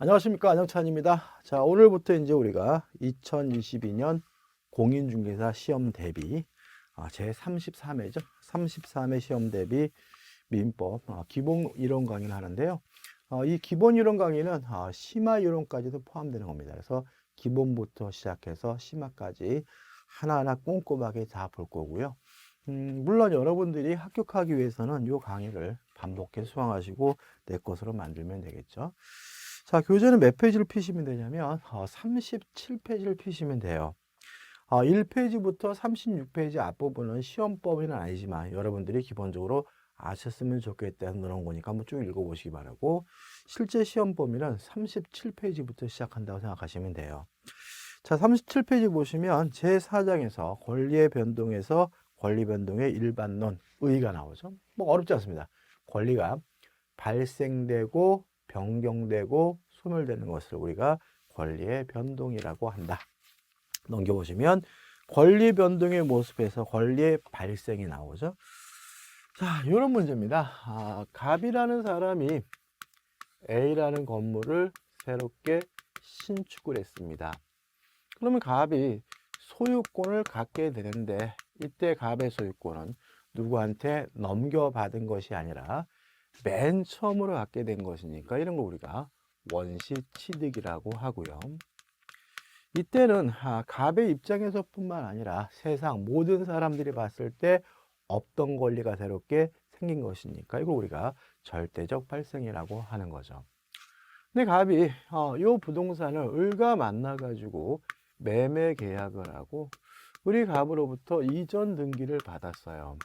안녕하십니까, 안영찬입니다. 자, 오늘부터 이제 우리가 2022년 공인중개사 시험 대비 제 33회죠. 33회 시험 대비 민법 기본 이론 강의를 하는데요. 이 기본 이론 강의는 심화 이론까지도 포함되는 겁니다. 그래서 기본부터 시작해서 심화까지 하나하나 꼼꼼하게 다 볼 거고요. 물론 여러분들이 합격하기 위해서는 이 강의를 반복해서 수강하시고 내 것으로 만들면 되겠죠. 자, 교재는 몇 페이지를 피시면 되냐면 37페이지를 피시면 돼요. 1페이지부터 36페이지 앞부분은 시험법은 아니지만 여러분들이 기본적으로 아셨으면 좋겠다는 그런 거니까 한번 쭉 읽어보시기 바라고, 실제 시험 범위는 37페이지부터 시작한다고 생각하시면 돼요. 자, 37페이지 보시면 제4장에서 권리의 변동에서 권리 변동의 일반론 의의가 나오죠. 뭐 어렵지 않습니다. 권리가 발생되고 변경되고 소멸되는 것을 우리가 권리의 변동이라고 한다. 넘겨보시면 권리 변동의 모습에서 권리의 발생이 나오죠. 자, 이런 문제입니다. 갑이라는 사람이 A라는 건물을 새롭게 신축을 했습니다. 그러면 갑이 소유권을 갖게 되는데, 이때 갑의 소유권은 누구한테 넘겨받은 것이 아니라 맨 처음으로 갖게 된 것이니까 이런 거 우리가 원시 취득이라고 하고요. 이때는 갑의 입장에서 뿐만 아니라 세상 모든 사람들이 봤을 때 없던 권리가 새롭게 생긴 것이니까 이걸 우리가 절대적 발생이라고 하는 거죠. 근데 갑이 이 부동산을 을과 만나 가지고 매매 계약을 하고 을이 갑으로부터 이전 등기를 받았어요.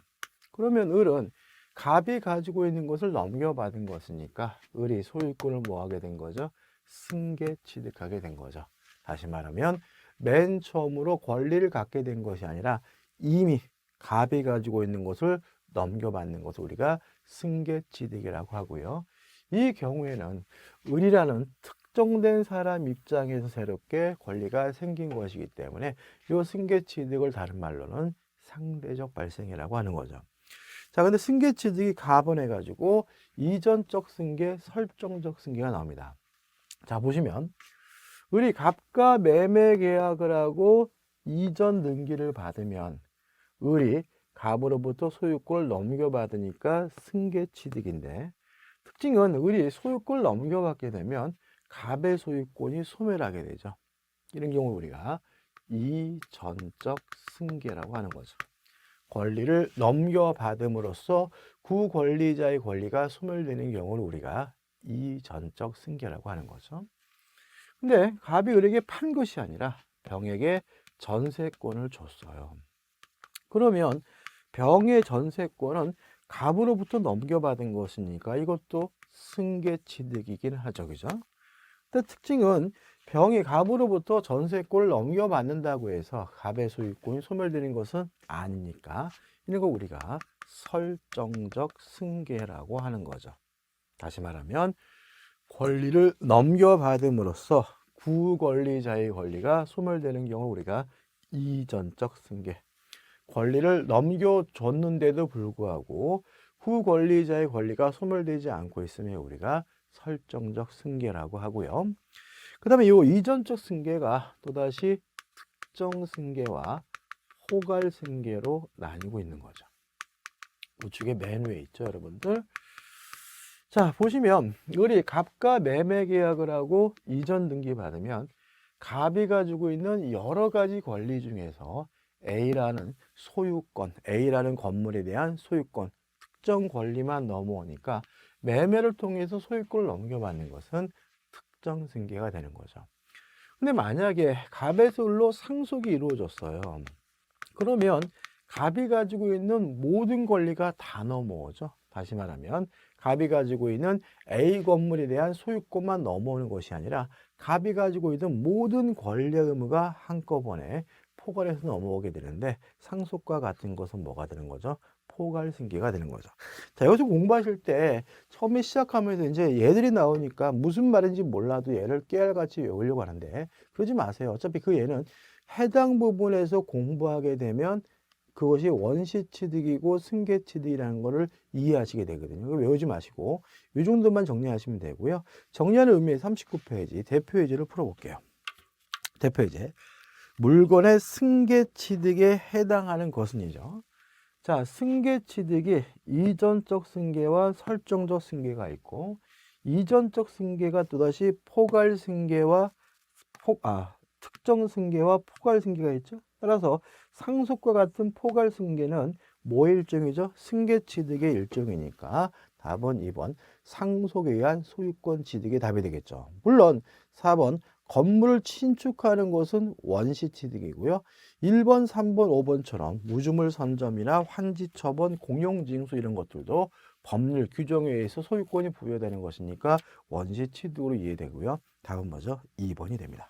그러면 을은 갑이 가지고 있는 것을 넘겨받은 것이니까 을이 소유권을 뭐하게 된 거죠? 승계 취득하게 된 거죠. 다시 말하면 맨 처음으로 권리를 갖게 된 것이 아니라 이미 갑이 가지고 있는 것을 넘겨받는 것을 우리가 승계 취득이라고 하고요. 이 경우에는 을이라는 특정된 사람 입장에서 새롭게 권리가 생긴 것이기 때문에 이 승계 취득을 다른 말로는 상대적 발생이라고 하는 거죠. 자, 근데 승계 취득이 가번해 가지고 이전적 승계, 설정적 승계가 나옵니다. 자, 보시면 을이 갑과 매매 계약을 하고 이전 등기를 받으면 을이 갑으로부터 소유권을 넘겨받으니까 승계 취득인데, 특징은 을이 소유권을 넘겨받게 되면 갑의 소유권이 소멸하게 되죠. 이런 경우 우리가 이전적 승계라고 하는 거죠. 권리를 넘겨받음으로써 구 권리자의 권리가 소멸되는 경우를 우리가 이전적 승계라고 하는 거죠. 근데 갑이 을에게 판 것이 아니라 병에게 전세권을 줬어요. 그러면 병의 전세권은 갑으로부터 넘겨받은 것이니까 이것도 승계 취득이긴 하죠. 그죠? 근데 특징은 병이 갑으로부터 전세권을 넘겨받는다고 해서 갑의 소유권이 소멸되는 것은 아니니까 이런 거 우리가 설정적 승계라고 하는 거죠. 다시 말하면 권리를 넘겨받음으로써 구권리자의 권리가 소멸되는 경우 우리가 이전적 승계, 권리를 넘겨줬는데도 불구하고 후권리자의 권리가 소멸되지 않고 있으면 우리가 설정적 승계라고 하고요. 그 다음에 이 이전적 승계가 또다시 특정 승계와 포괄 승계로 나뉘고 있는 거죠. 우측에 맨 위에 있죠, 여러분들. 자, 보시면 을이 갑과 매매 계약을 하고 이전 등기 받으면 갑이 가지고 있는 여러 가지 권리 중에서 A라는 소유권, A라는 건물에 대한 소유권, 특정 권리만 넘어오니까 매매를 통해서 소유권을 넘겨받는 것은 특정 승계가 되는 거죠. 근데 만약에 갑에서 을로 상속이 이루어졌어요. 그러면 갑이 가지고 있는 모든 권리가 다 넘어오죠. 다시 말하면 갑이 가지고 있는 A 건물에 대한 소유권만 넘어오는 것이 아니라 갑이 가지고 있는 모든 권리 의무가 한꺼번에 포괄해서 넘어오게 되는데, 상속과 같은 것은 뭐가 되는 거죠? 포괄 승계가 되는 거죠. 자, 여기서 공부하실 때 처음에 시작하면서 이제 얘들이 나오니까 무슨 말인지 몰라도 얘를 깨알같이 외우려고 하는데 그러지 마세요. 어차피 그 얘는 해당 부분에서 공부하게 되면 그것이 원시취득이고 승계취득이라는 것을 이해하시게 되거든요. 외우지 마시고 이 정도만 정리하시면 되고요. 정리하는 의미의 39페이지 대표예제를 풀어볼게요. 대표예제. 물건의 승계취득에 해당하는 것은이죠. 자, 승계취득이 이전적 승계와 설정적 승계가 있고, 이전적 승계가 또다시 포괄 승계와 특정 승계와 포괄 승계가 있죠. 따라서 상속과 같은 포괄 승계는 뭐의 일종이죠? 승계취득의 일종이니까 답은 2번 상속에 의한 소유권 취득이 답이 되겠죠. 물론 4번 건물을 신축하는 것은 원시취득이고요. 1번, 3번, 5번처럼 무주물 선점이나 환지 처분, 공용징수 이런 것들도 법률 규정에 의해서 소유권이 부여되는 것이니까 원시취득으로 이해되고요. 답은 뭐죠? 2번이 됩니다.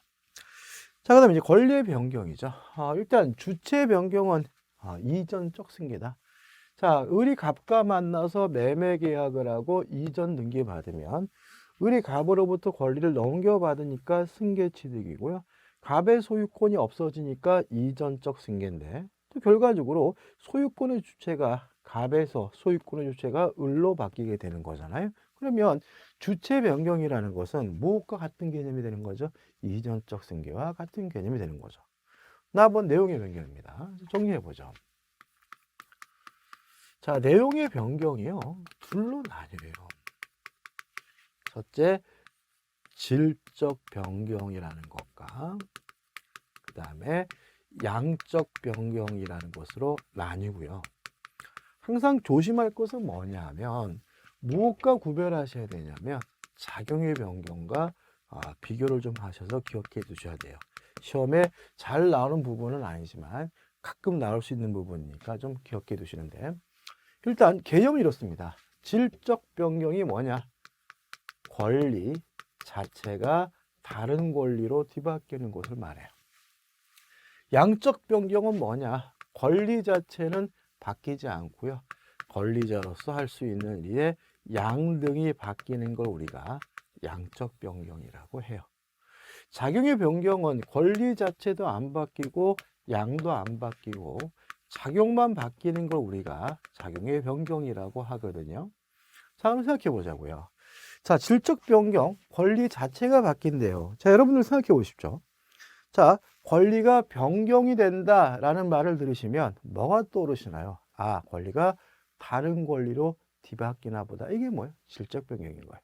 자, 그 다음에 이제 권리의 변경이죠. 일단 주체 변경은 이전적 승계다. 자, 을이 갑과 만나서 매매 계약을 하고 이전 등기 받으면 을이 갑으로부터 권리를 넘겨받으니까 승계취득이고요. 갑의 소유권이 없어지니까 이전적 승계인데 또 결과적으로 소유권의 주체가 갑에서 소유권의 주체가 을로 바뀌게 되는 거잖아요. 그러면 주체 변경이라는 것은 무엇과 같은 개념이 되는 거죠? 이전적 승계와 같은 개념이 되는 거죠. 나번 내용의 변경입니다. 정리해보죠. 자, 내용의 변경이요. 둘로 나뉘어요. 첫째, 질적 변경이라는 것과 그 다음에 양적 변경이라는 것으로 나뉘고요. 항상 조심할 것은 뭐냐 하면 무엇과 구별하셔야 되냐면 작용의 변경과 비교를 좀 하셔서 기억해 두셔야 돼요. 시험에 잘 나오는 부분은 아니지만 가끔 나올 수 있는 부분이니까 좀 기억해 두시는데 일단 개념은 이렇습니다. 질적 변경이 뭐냐? 권리 자체가 다른 권리로 뒤바뀌는 것을 말해요. 양적 변경은 뭐냐? 권리 자체는 바뀌지 않고요. 권리자로서 할 수 있는 일에 양등이 바뀌는 걸 우리가 양적 변경이라고 해요. 작용의 변경은 권리 자체도 안 바뀌고 양도 안 바뀌고 작용만 바뀌는 걸 우리가 작용의 변경이라고 하거든요. 자, 그럼 생각해 보자고요. 자, 질적 변경, 권리 자체가 바뀐대요. 자, 여러분들 생각해 보십시오. 자, 권리가 변경이 된다라는 말을 들으시면 뭐가 떠오르시나요? 권리가 다른 권리로 뒤바뀌나 보다. 이게 뭐예요? 질적 변경인 거예요.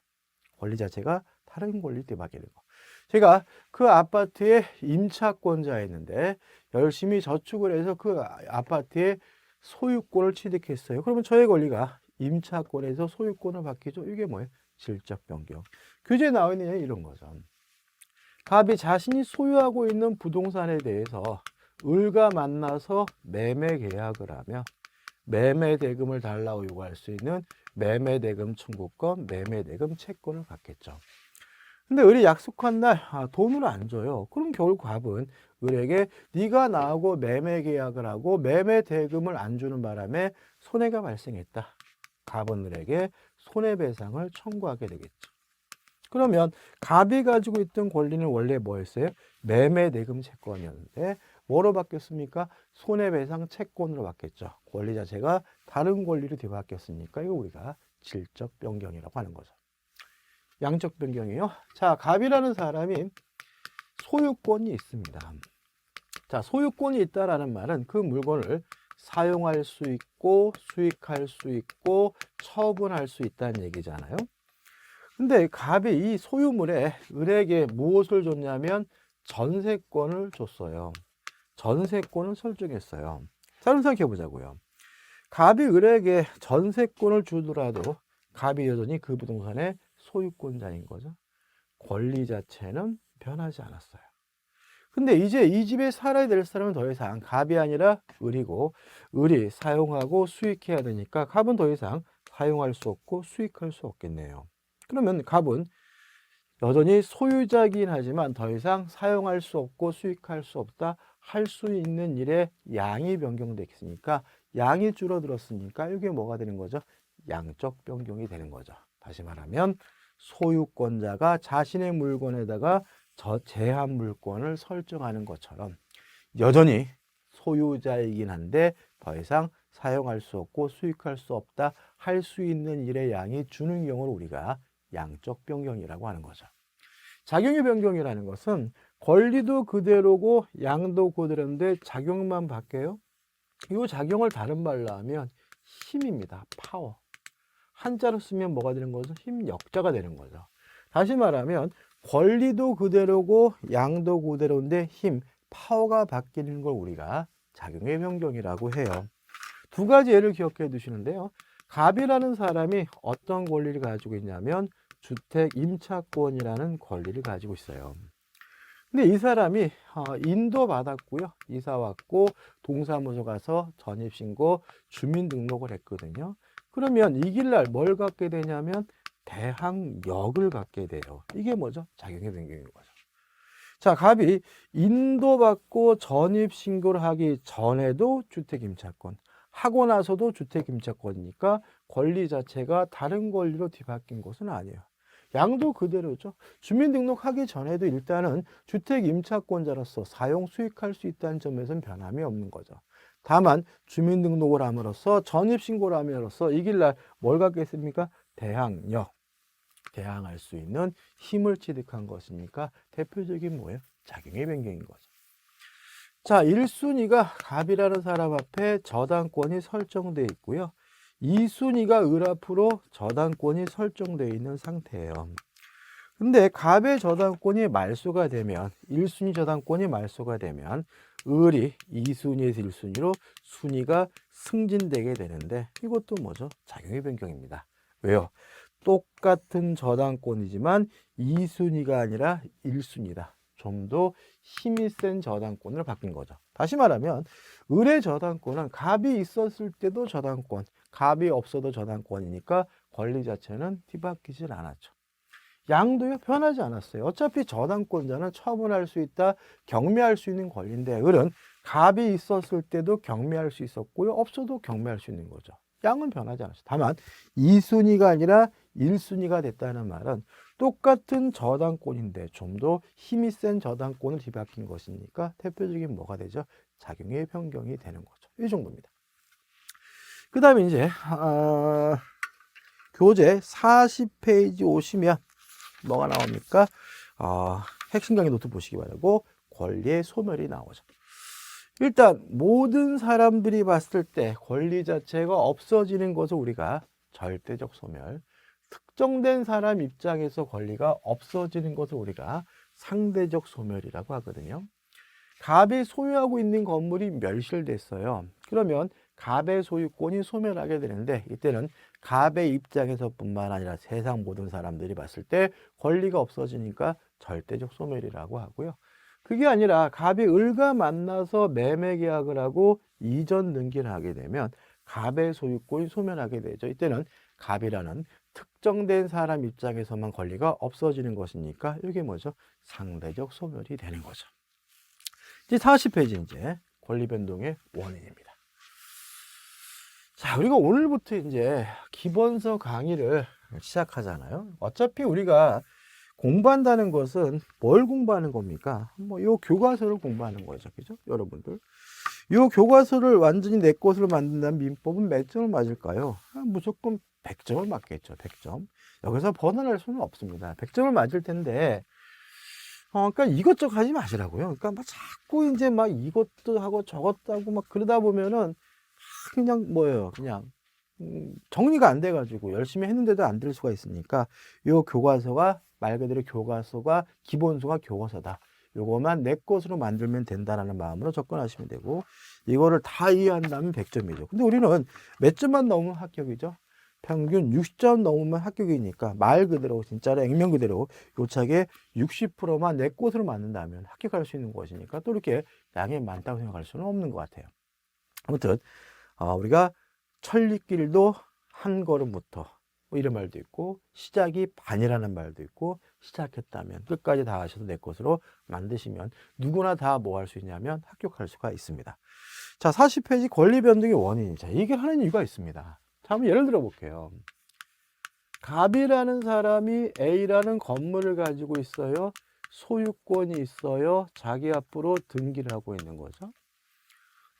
권리 자체가 다른 권리로 뒤바뀌는 거. 제가 그 아파트에 임차권자였는데 열심히 저축을 해서 그 아파트의 소유권을 취득했어요. 그러면 저의 권리가 임차권에서 소유권을 바뀌죠. 이게 뭐예요? 질적 변경. 규제에 나와 있는 이런 거죠. 갑이 자신이 소유하고 있는 부동산에 대해서 을과 만나서 매매 계약을 하며 매매 대금을 달라고 요구할 수 있는 매매 대금 청구권, 매매 대금 채권을 갖겠죠. 근데 을이 약속한 날 돈을 안 줘요. 그럼 결국 갑은 을에게 네가 나하고 매매 계약을 하고 매매 대금을 안 주는 바람에 손해가 발생했다. 갑은 을에게 손해배상을 청구하게 되겠죠. 그러면 갑이 가지고 있던 권리는 원래 뭐였어요? 매매 대금 채권이었는데 뭐로 바뀌었습니까? 손해배상 채권으로 바뀌었죠. 권리 자체가 다른 권리로 뒤바뀌었으니까 이거 우리가 질적 변경이라고 하는 거죠. 양적 변경이요. 자, 갑이라는 사람이 소유권이 있습니다. 자, 소유권이 있다라는 말은 그 물건을 사용할 수 있고 수익할 수 있고 처분할 수 있다는 얘기잖아요. 근데 갑이 이 소유물에 을에게 무엇을 줬냐면 전세권을 줬어요. 전세권을 설정했어요. 자, 그럼 생각해 보자고요. 갑이 을에게 전세권을 주더라도 갑이 여전히 그 부동산의 소유권자인 거죠. 권리 자체는 변하지 않았어요. 근데 이제 이 집에 살아야 될 사람은 더 이상 갑이 아니라 을이고 을이 사용하고 수익해야 되니까 갑은 더 이상 사용할 수 없고 수익할 수 없겠네요. 그러면 갑은 여전히 소유자이긴 하지만 더 이상 사용할 수 없고 수익할 수 없다. 할 수 있는 일에 양이 변경됐으니까 양이 줄어들었으니까 이게 뭐가 되는 거죠? 양적 변경이 되는 거죠. 다시 말하면 소유권자가 자신의 물건에다가 제한 물권을 설정하는 것처럼 여전히 소유자이긴 한데 더 이상 사용할 수 없고 수익할 수 없다 할 수 있는 일의 양이 주는 경우를 우리가 양적 변경이라고 하는 거죠. 작용의 변경이라는 것은 권리도 그대로고 양도 그대로인데 작용만 바뀌어요. 이 작용을 다른 말로 하면 힘입니다. 파워. 한자로 쓰면 뭐가 되는 거죠? 힘 역자가 되는 거죠. 다시 말하면 권리도 그대로고 양도 그대로인데 힘, 파워가 바뀌는 걸 우리가 작용의 변경이라고 해요. 두 가지 예를 기억해 두시는데요. 갑이라는 사람이 어떤 권리를 가지고 있냐면 주택 임차권이라는 권리를 가지고 있어요. 근데 이 사람이 인도 받았고요. 이사 왔고 동사무소 가서 전입신고 주민등록을 했거든요. 그러면 이 길날 뭘 갖게 되냐면 대항력을 갖게 돼요. 이게 뭐죠? 작용의 변경인 거죠. 자, 갑이 인도받고 전입신고를 하기 전에도 주택임차권, 하고 나서도 주택임차권이니까 권리 자체가 다른 권리로 뒤바뀐 것은 아니에요. 양도 그대로죠. 주민등록하기 전에도 일단은 주택임차권자로서 사용 수익할 수 있다는 점에서는 변함이 없는 거죠. 다만 주민등록을 함으로써 전입신고를 함으로써 이 길날 뭘 갖겠습니까? 대항력, 대항할 수 있는 힘을 취득한 것이니까 대표적인 뭐예요? 작용의 변경인 거죠. 자, 1순위가 갑이라는 사람 앞에 저당권이 설정되어 있고요. 2순위가 을 앞으로 저당권이 설정되어 있는 상태예요. 근데 갑의 저당권이 말소가 되면 1순위 저당권이 말소가 되면 을이 2순위에서 1순위로 순위가 승진되게 되는데 이것도 뭐죠? 작용의 변경입니다. 왜요? 똑같은 저당권이지만 2순위가 아니라 1순위다. 좀 더 힘이 센 저당권으로 바뀐 거죠. 다시 말하면 을의 저당권은 갑이 있었을 때도 저당권, 갑이 없어도 저당권이니까 권리 자체는 뒤바뀌질 않았죠. 양도요? 변하지 않았어요. 어차피 저당권자는 처분할 수 있다, 경매할 수 있는 권리인데 을은 갑이 있었을 때도 경매할 수 있었고요. 없어도 경매할 수 있는 거죠. 양은 변하지 않았어요. 다만 2순위가 아니라 1순위가 됐다는 말은 똑같은 저당권인데 좀 더 힘이 센 저당권을 뒤바뀐 것이니까 대표적인 뭐가 되죠? 작용의 변경이 되는 거죠. 이 정도입니다. 그 다음에 이제 교재 40페이지 오시면 뭐가 나옵니까? 핵심 강의 노트 보시기 바라고 권리의 소멸이 나오죠. 일단 모든 사람들이 봤을 때 권리 자체가 없어지는 것을 우리가 절대적 소멸, 특정된 사람 입장에서 권리가 없어지는 것을 우리가 상대적 소멸이라고 하거든요. 갑이 소유하고 있는 건물이 멸실됐어요. 그러면 갑의 소유권이 소멸하게 되는데 이때는 갑의 입장에서 뿐만 아니라 세상 모든 사람들이 봤을 때 권리가 없어지니까 절대적 소멸이라고 하고요. 그게 아니라 갑이 을과 만나서 매매 계약을 하고 이전 등기를 하게 되면 갑의 소유권이 소멸하게 되죠. 이때는 갑이라는 특정된 사람 입장에서만 권리가 없어지는 것이니까 이게 뭐죠? 상대적 소멸이 되는 거죠. 이제 40페이지 이제 권리 변동의 원인입니다. 자, 우리가 오늘부터 이제 기본서 강의를 시작하잖아요. 어차피 우리가 공부한다는 것은 뭘 공부하는 겁니까? 요 교과서를 공부하는 거죠. 그죠? 여러분들. 요 교과서를 완전히 내 것으로 만든다는 민법은 몇 점을 맞을까요? 무조건 100점을 맞겠죠. 100점. 여기서 벗어날 수는 없습니다. 100점을 맞을 텐데, 그러니까 이것저것 하지 마시라고요. 그러니까 막 자꾸 이제 막 이것도 하고 저것도 하고 막 그러다 보면은 그냥 뭐예요. 그냥 정리가 안 돼가지고 열심히 했는데도 안 될 수가 있으니까 요 교과서가 말 그대로 교과서가 기본서가 교과서다. 요거만 내 것으로 만들면 된다라는 마음으로 접근하시면 되고 이거를 다 이해한다면 100점이죠. 근데 우리는 몇 점만 넘으면 합격이죠. 평균 60점 넘으면 합격이니까 말 그대로 진짜로 액면 그대로 요차게 60%만 내 것으로 만든다면 합격할 수 있는 것이니까 또 이렇게 양이 많다고 생각할 수는 없는 것 같아요. 아무튼 우리가 천리길도 한 걸음부터 뭐 이런 말도 있고 시작이 반이라는 말도 있고 시작했다면 끝까지 다 하셔서 내 것으로 만드시면 누구나 다 뭐 할 수 있냐면 합격할 수가 있습니다. 자, 40페이지 권리 변동의 원인. 자, 이게 하는 이유가 있습니다. 자, 한번 예를 들어 볼게요. 갑이라는 사람이 A라는 건물을 가지고 있어요. 소유권이 있어요. 자기 앞으로 등기를 하고 있는 거죠.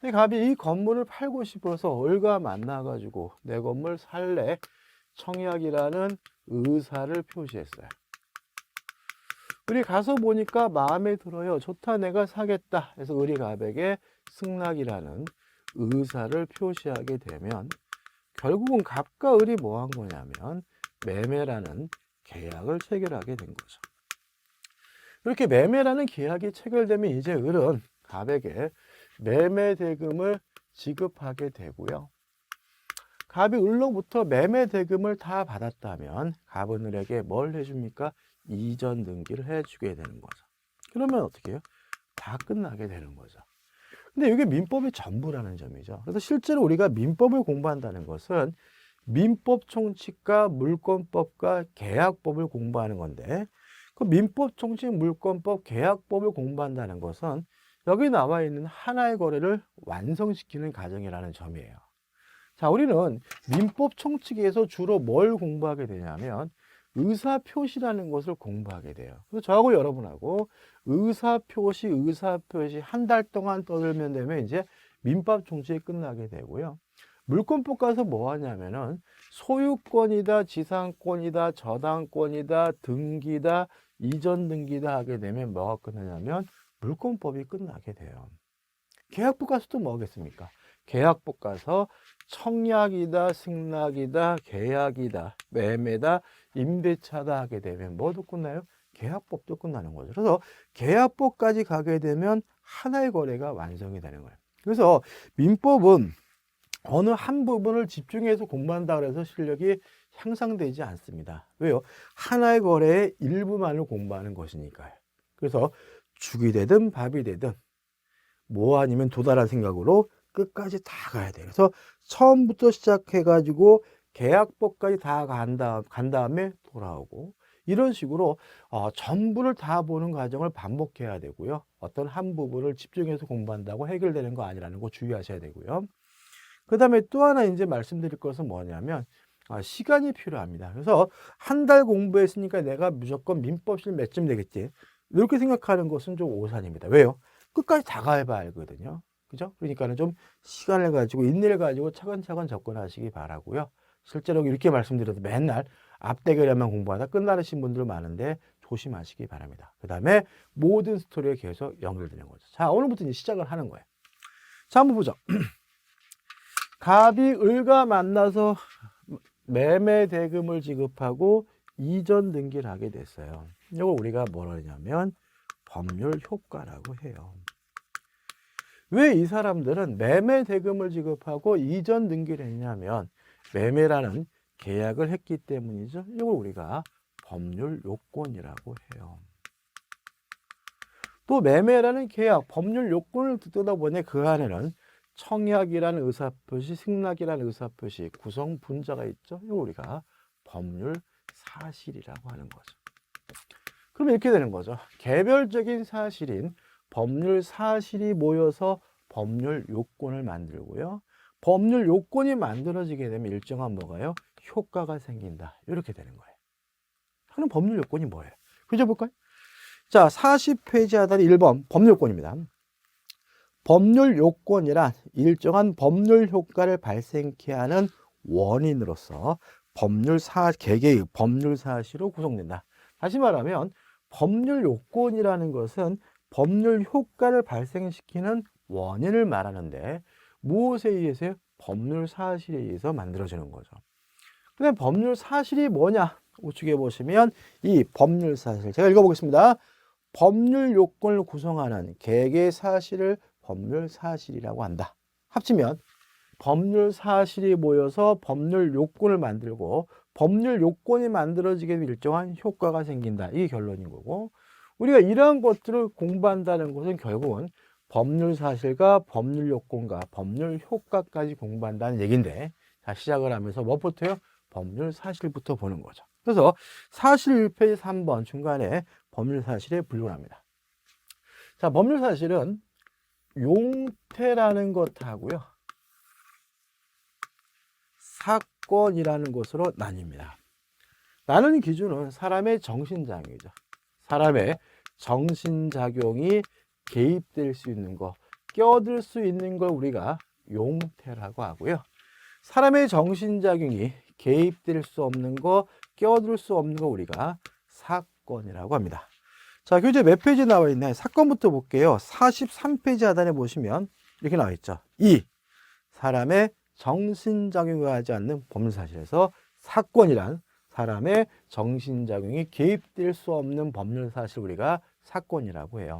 이 갑이 이 건물을 팔고 싶어서 을과 만나가지고 내 건물 살래 청약이라는 의사를 표시했어요. 을이 가서 보니까 마음에 들어요. 좋다, 내가 사겠다. 그래서 을이 갑에게 승낙이라는 의사를 표시하게 되면 결국은 갑과 을이 뭐 한 거냐면 매매라는 계약을 체결하게 된 거죠. 이렇게 매매라는 계약이 체결되면 이제 을은 갑에게 매매 대금을 지급하게 되고요. 갑이 을로부터 매매 대금을 다 받았다면 갑은 을에게 뭘 해줍니까? 이전 등기를 해주게 되는 거죠. 그러면 어떻게 해요? 다 끝나게 되는 거죠. 근데 이게 민법의 전부라는 점이죠. 그래서 실제로 우리가 민법을 공부한다는 것은 민법 총칙과 물권법과 계약법을 공부하는 건데, 그 민법 총칙, 물권법, 계약법을 공부한다는 것은 여기 나와 있는 하나의 거래를 완성시키는 과정이라는 점이에요. 자, 우리는 민법 총칙에서 주로 뭘 공부하게 되냐면 의사표시라는 것을 공부하게 돼요. 그래서 저하고 여러분하고 의사표시 한 달 동안 떠들면 되면 이제 민법 총칙이 끝나게 되고요. 물권법 가서 뭐 하냐면은 소유권이다, 지상권이다, 저당권이다, 등기다, 이전 등기다 하게 되면 뭐가 끝나냐면 물권법이 끝나게 돼요. 계약법 가서도 뭐 하겠습니까? 계약법 가서 청약이다, 승낙이다, 계약이다, 매매다, 임대차다 하게 되면 뭐도 끝나요? 계약법도 끝나는 거죠. 그래서 계약법까지 가게 되면 하나의 거래가 완성이 되는 거예요. 그래서 민법은 어느 한 부분을 집중해서 공부한다 그래서 실력이 향상되지 않습니다. 왜요? 하나의 거래의 일부만을 공부하는 것이니까요. 그래서 죽이 되든 밥이 되든 뭐 아니면 도달한 생각으로 끝까지 다 가야 돼요. 그래서 처음부터 시작해가지고 계약법까지 다 간 다음에 돌아오고 이런 식으로 전부를 다 보는 과정을 반복해야 되고요. 어떤 한 부분을 집중해서 공부한다고 해결되는 거 아니라는 거 주의하셔야 되고요. 그 다음에 또 하나 이제 말씀드릴 것은 뭐냐면 시간이 필요합니다. 그래서 한 달 공부했으니까 내가 무조건 민법실 몇 점 되겠지. 이렇게 생각하는 것은 좀 오산입니다. 왜요? 끝까지 다 가봐야 알거든요. 그죠? 그러니까는 좀 시간을 가지고 인내를 가지고 차근차근 접근하시기 바라고요. 실제로 이렇게 말씀드려도 맨날 앞대결에만 공부하다 끝나신 분들 많은데 조심하시기 바랍니다. 그 다음에 모든 스토리에 계속 연결되는 거죠. 자, 오늘부터 이제 시작을 하는 거예요. 자, 한번 보죠. 갑이 을과 만나서 매매 대금을 지급하고 이전 등기를 하게 됐어요. 이걸 우리가 뭐라 하냐면 법률 효과라고 해요. 왜 이 사람들은 매매 대금을 지급하고 이전 등기를 했냐면 매매라는 계약을 했기 때문이죠. 이걸 우리가 법률 요건이라고 해요. 또 매매라는 계약, 법률 요건을 듣다 보니 그 안에는 청약이라는 의사표시, 승낙이라는 의사표시, 구성 분자가 있죠. 이걸 우리가 법률 사실이라고 하는 거죠. 그럼 이렇게 되는 거죠. 개별적인 사실인 법률 사실이 모여서 법률 요건을 만들고요. 법률 요건이 만들어지게 되면 일정한 뭐가요? 효과가 생긴다. 이렇게 되는 거예요. 그럼 법률 요건이 뭐예요? 그죠 볼까요? 자, 40페이지 하단에 1번 법률 요건입니다. 법률 요건이란 일정한 법률 효과를 발생케 하는 원인으로서 개개의 법률 사실로 구성된다. 다시 말하면 법률 요건이라는 것은 법률 효과를 발생시키는 원인을 말하는데 무엇에 의해서요? 법률 사실에 의해서 만들어지는 거죠. 그다음 법률 사실이 뭐냐? 우측에 보시면 이 법률 사실, 제가 읽어보겠습니다. 법률 요건을 구성하는 개개의 사실을 법률 사실이라고 한다. 합치면 법률 사실이 모여서 법률 요건을 만들고 법률 요건이 만들어지게 되면 일정한 효과가 생긴다. 이게 결론인 거고, 우리가 이러한 것들을 공부한다는 것은 결국은 법률 사실과 법률 요건과 법률 효과까지 공부한다는 얘기인데, 자, 시작을 하면서 뭐부터요? 법률 사실부터 보는 거죠. 그래서 사실 1페이지 3번 중간에 법률 사실에 분류를 합니다. 자, 법률 사실은 용태라는 것하고요, 사건이라는 것으로 나뉩니다. 나누는 기준은 사람의 정신작용이죠. 사람의 정신작용이 개입될 수 있는 거, 끼어들 수 있는 걸 우리가 용태라고 하고요. 사람의 정신작용이 개입될 수 없는 거, 끼어들 수 없는 거 우리가 사건이라고 합니다. 자, 교재 몇 페이지 나와 있나요? 사건부터 볼게요. 43페이지 하단에 보시면 이렇게 나와 있죠. 2. 사람의 정신작용을 하지 않는 법률사실에서 사건이란 사람의 정신작용이 개입될 수 없는 법률사실 우리가 사건이라고 해요.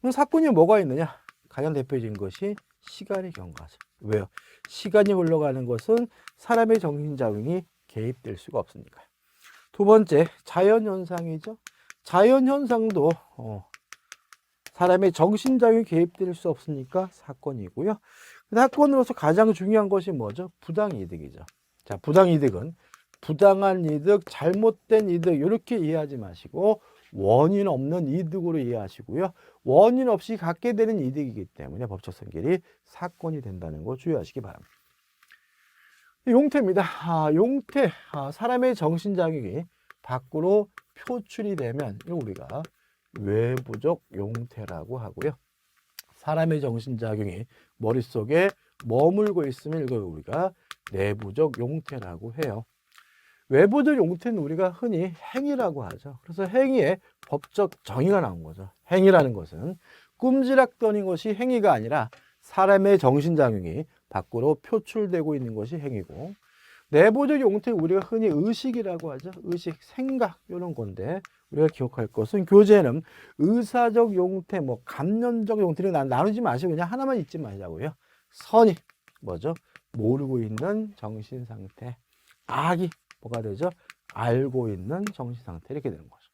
그럼 사건이 뭐가 있느냐? 가장 대표적인 것이 시간의 경과죠. 왜요? 시간이 흘러가는 것은 사람의 정신작용이 개입될 수가 없으니까요. 두 번째, 자연현상이죠. 자연현상도 사람의 정신작용이 개입될 수 없으니까 사건이고요. 사건으로서 가장 중요한 것이 뭐죠? 부당이득이죠. 자, 부당이득은 부당한 이득, 잘못된 이득 이렇게 이해하지 마시고 원인 없는 이득으로 이해하시고요. 원인 없이 갖게 되는 이득이기 때문에 법적 성질이 사건이 된다는 거 주의하시기 바랍니다. 용태입니다. 용태, 사람의 정신작용이 밖으로 표출이 되면 이거 우리가 외부적 용태라고 하고요. 사람의 정신작용이 머릿속에 머물고 있으면 이걸 우리가 내부적 용태라고 해요. 외부적 용태는 우리가 흔히 행위라고 하죠. 그래서 행위에 법적 정의가 나온 거죠. 행위라는 것은 꼼지락거리는 것이 행위가 아니라 사람의 정신작용이 밖으로 표출되고 있는 것이 행위고, 내부적 용태는 우리가 흔히 의식이라고 하죠. 의식, 생각 이런 건데 우리가 기억할 것은 교재에는 의사적 용태, 감념적 용태를 나누지 마시고 그냥 하나만 잊지 마시자고요. 선이 뭐죠? 모르고 있는 정신 상태. 악이 뭐가 되죠? 알고 있는 정신 상태 이렇게 되는 거죠.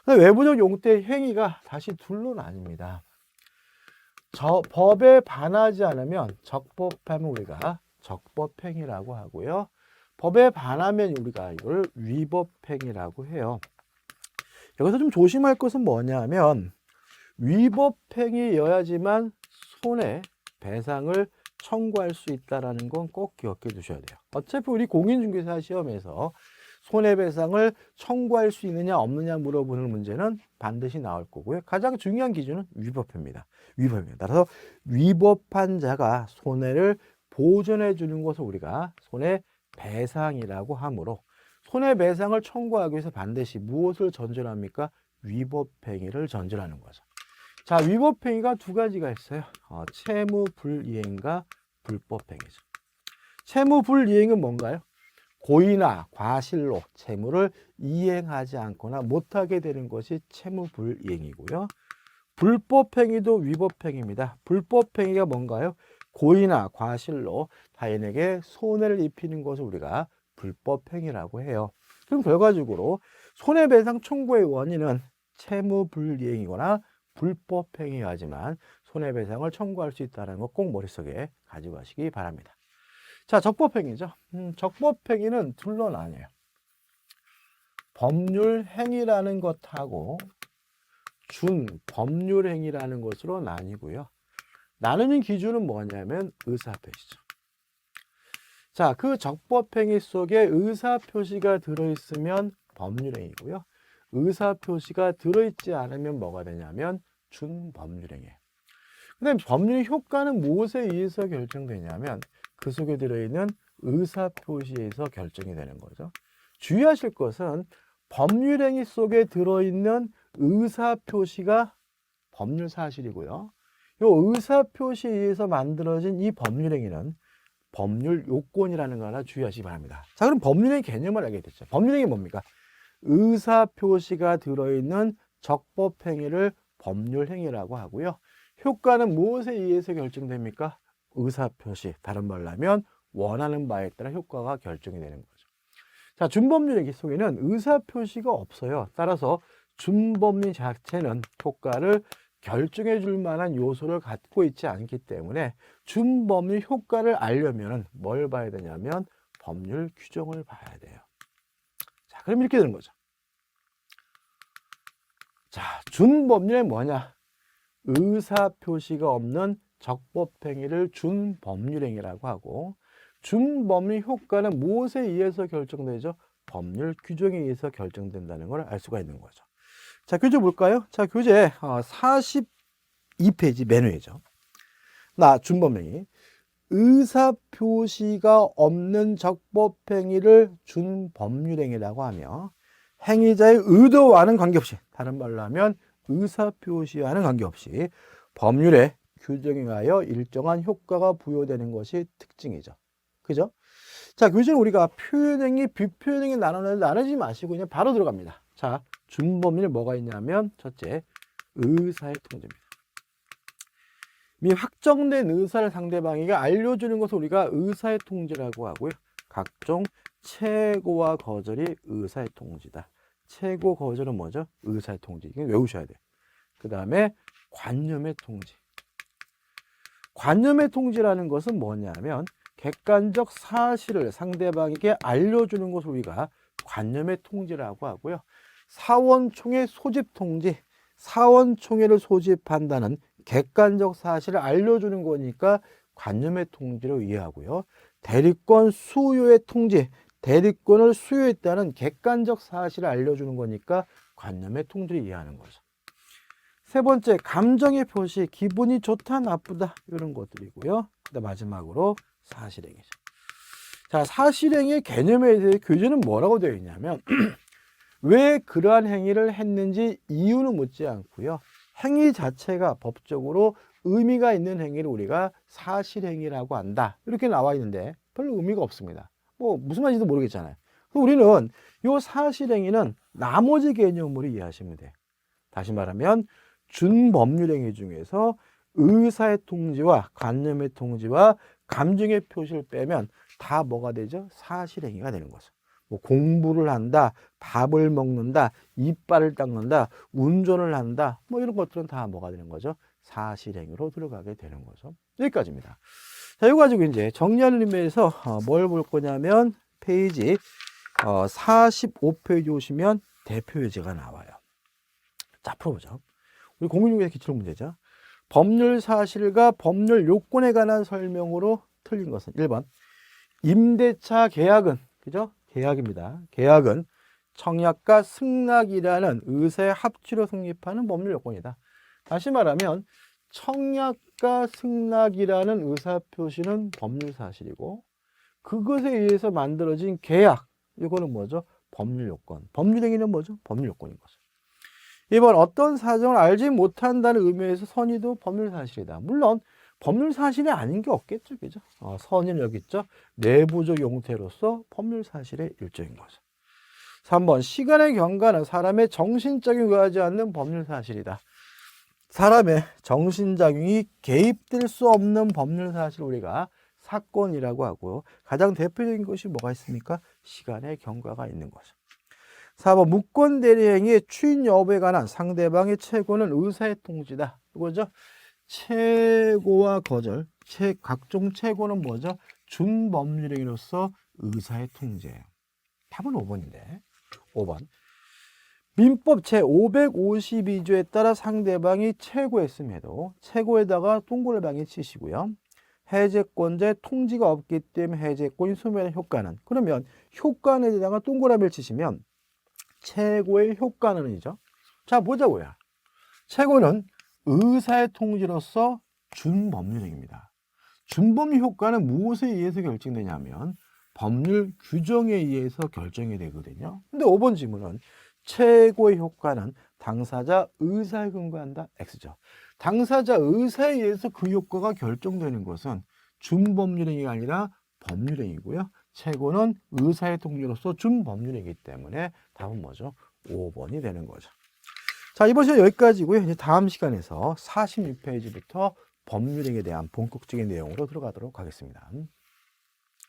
근데 외부적 용태의 행위가 다시 둘로 나뉩니다. 법에 반하지 않으면 적법하면 우리가 적법행위라고 하고요. 법에 반하면 우리가 이걸 위법행위라고 해요. 여기서 좀 조심할 것은 뭐냐면 위법행위여야지만 손해배상을 청구할 수 있다는 건 꼭 기억해 두셔야 돼요. 어차피 우리 공인중개사 시험에서 손해배상을 청구할 수 있느냐 없느냐 물어보는 문제는 반드시 나올 거고요. 가장 중요한 기준은 위법입니다. 따라서 위법한 자가 손해를 보전해 주는 것을 우리가 손해배상이라고 하므로 손해배상을 청구하기 위해서 반드시 무엇을 전제합니까? 위법행위를 전제하는 거죠. 자, 위법행위가 두 가지가 있어요. 채무불이행과 불법행위죠. 채무불이행은 뭔가요? 고의나 과실로 채무를 이행하지 않거나 못하게 되는 것이 채무불이행이고요. 불법행위도 위법행위입니다. 불법행위가 뭔가요? 고의나 과실로 타인에게 손해를 입히는 것을 우리가 불법행위라고 해요. 그럼 결과적으로 손해배상 청구의 원인은 채무불이행이거나 불법행위하지만 손해배상을 청구할 수 있다는 거 꼭 머릿속에 가지고 가시기 바랍니다. 자, 적법행위죠. 적법행위는 둘로 나뉘어요. 법률행위라는 것하고 준법률행위라는 것으로 나뉘고요. 나누는 기준은 뭐냐면 의사표시죠. 자, 그 적법행위 속에 의사표시가 들어있으면 법률행위고요. 의사표시가 들어있지 않으면 뭐가 되냐면 준법률행위예요. 근데 법률 효과는 무엇에 의해서 결정되냐면 그 속에 들어있는 의사표시에 의해서 결정이 되는 거죠. 주의하실 것은 법률행위 속에 들어있는 의사표시가 법률사실이고요. 이 의사표시에 의해서 만들어진 이 법률행위는 법률 요건이라는 거 하나 주의하시기 바랍니다. 자, 그럼 법률행위 개념을 알게 됐죠. 법률행위 뭡니까? 의사표시가 들어있는 적법행위를 법률행위라고 하고요. 효과는 무엇에 의해서 결정됩니까? 의사표시, 다른 말로 하면 원하는 바에 따라 효과가 결정이 되는 거죠. 자, 준법률행위 속에는 의사표시가 없어요. 따라서 준법률 자체는 효과를 결정해 줄 만한 요소를 갖고 있지 않기 때문에 준법률 효과를 알려면 뭘 봐야 되냐면 법률 규정을 봐야 돼요. 자, 그럼 이렇게 되는 거죠. 자, 준법률은 뭐냐? 의사표시가 없는 적법행위를 준법률행위라고 하고, 준법률 효과는 무엇에 의해서 결정되죠? 법률 규정에 의해서 결정된다는 걸 알 수가 있는 거죠. 자, 교재 볼까요? 자, 교재 42페이지 맨 위죠. 준법행위. 의사표시가 없는 적법행위를 준법률행위라고 하며 행위자의 의도와는 관계없이, 다른 말로 하면 의사표시와는 관계없이 법률의 규정에 의하여 일정한 효과가 부여되는 것이 특징이죠. 그죠? 자, 교재는 우리가 표현행위, 비표현행위 나누지 마시고 그냥 바로 들어갑니다. 자, 준법률 뭐가 있냐면 첫째, 의사의 통지입니다. 미 확정된 의사를 상대방에게 알려주는 것을 우리가 의사의 통지라고 하고요. 각종 최고와 거절이 의사의 통지다. 최고, 거절은 뭐죠? 의사의 통지. 이거 외우셔야 돼요. 그 다음에 관념의 통지. 관념의 통지라는 것은 뭐냐면 객관적 사실을 상대방에게 알려주는 것을 우리가 관념의 통지라고 하고요. 사원총회 소집 통지, 사원총회를 소집한다는 객관적 사실을 알려주는 거니까 관념의 통지로 이해하고요. 대리권 수요의 통지, 대리권을 수요했다는 객관적 사실을 알려주는 거니까 관념의 통지를 이해하는 거죠. 세 번째, 감정의 표시, 기분이 좋다, 나쁘다 이런 것들이고요. 그다음 마지막으로 사실행위죠. 자, 사실행위의 개념에 대해 교재는 뭐라고 되어 있냐면 왜 그러한 행위를 했는지 이유는 묻지 않고요. 행위 자체가 법적으로 의미가 있는 행위를 우리가 사실행위라고 한다. 이렇게 나와 있는데 별로 의미가 없습니다. 뭐 무슨 말인지도 모르겠잖아요. 우리는 이 사실행위는 나머지 개념으로 이해하시면 돼요. 다시 말하면 준법률행위 중에서 의사의 통지와 관념의 통지와 감정의 표시를 빼면 다 뭐가 되죠? 사실행위가 되는 거죠. 뭐 공부를 한다, 밥을 먹는다, 이빨을 닦는다, 운전을 한다, 뭐 이런 것들은 다 뭐가 되는 거죠? 사실행위로 들어가게 되는 거죠. 여기까지입니다. 자, 이거 가지고 이제 정리하는 의미에서 뭘 볼 거냐면 페이지 45페이지 오시면 대표 예제가 나와요. 자, 풀어보죠. 우리 공인중개사 기출 문제죠. 법률 사실과 법률 요건에 관한 설명으로 틀린 것은 1번 임대차 계약은, 그죠? 계약입니다. 계약은 청약과 승낙이라는 의사의 합치로 성립하는 법률 요건이다. 다시 말하면 청약과 승낙이라는 의사표시는 법률 사실이고 그것에 의해서 만들어진 계약, 이거는 뭐죠? 법률 요건. 법률행위는 뭐죠? 법률 요건인 거죠. 2번 어떤 사정을 알지 못한다는 의미에서 선의도 법률 사실이다. 물론 법률 사실이 아닌 게 없겠죠, 그죠? 선의는 여기 있죠. 내부적 용태로서 법률 사실의 일종인 거죠. 3번 시간의 경과는 사람의 정신작용에 의하지 않는 법률 사실이다. 사람의 정신작용이 개입될 수 없는 법률 사실을 우리가 사건이라고 하고요. 가장 대표적인 것이 뭐가 있습니까? 시간의 경과가 있는 거죠. 4번 무권 대리행위의 추인 여부에 관한 상대방의 최고는 의사의 통지다. 이거죠. 최고와 거절, 각종 최고는 뭐죠? 준법률행위로서 의사의 통제예요. 답은 5번인데 5번 민법 제552조에 따라 상대방이 최고했음에도 최고에다가 동그라미 치시고요. 해제권자의 통지가 없기 때문에 해제권이 소멸한 효과는, 그러면 효과는에다가 동그라미를 치시면 최고의 효과는이죠. 자, 보자고요. 최고는 의사의 통지로서 준법률행위입니다. 준법률 효과는 무엇에 의해서 결정되냐면 법률 규정에 의해서 결정이 되거든요. 근데 5번 질문은 최고의 효과는 당사자 의사에 근거한다. X죠. 당사자 의사에 의해서 그 효과가 결정되는 것은 준법률행위가 아니라 법률행위고요. 최고는 의사의 통지로서 준법률이기 때문에 답은 뭐죠? 5번이 되는 거죠. 자, 이번 시간 여기까지고요. 이제 다음 시간에서 46페이지부터 법률행위에 대한 본격적인 내용으로 들어가도록 하겠습니다.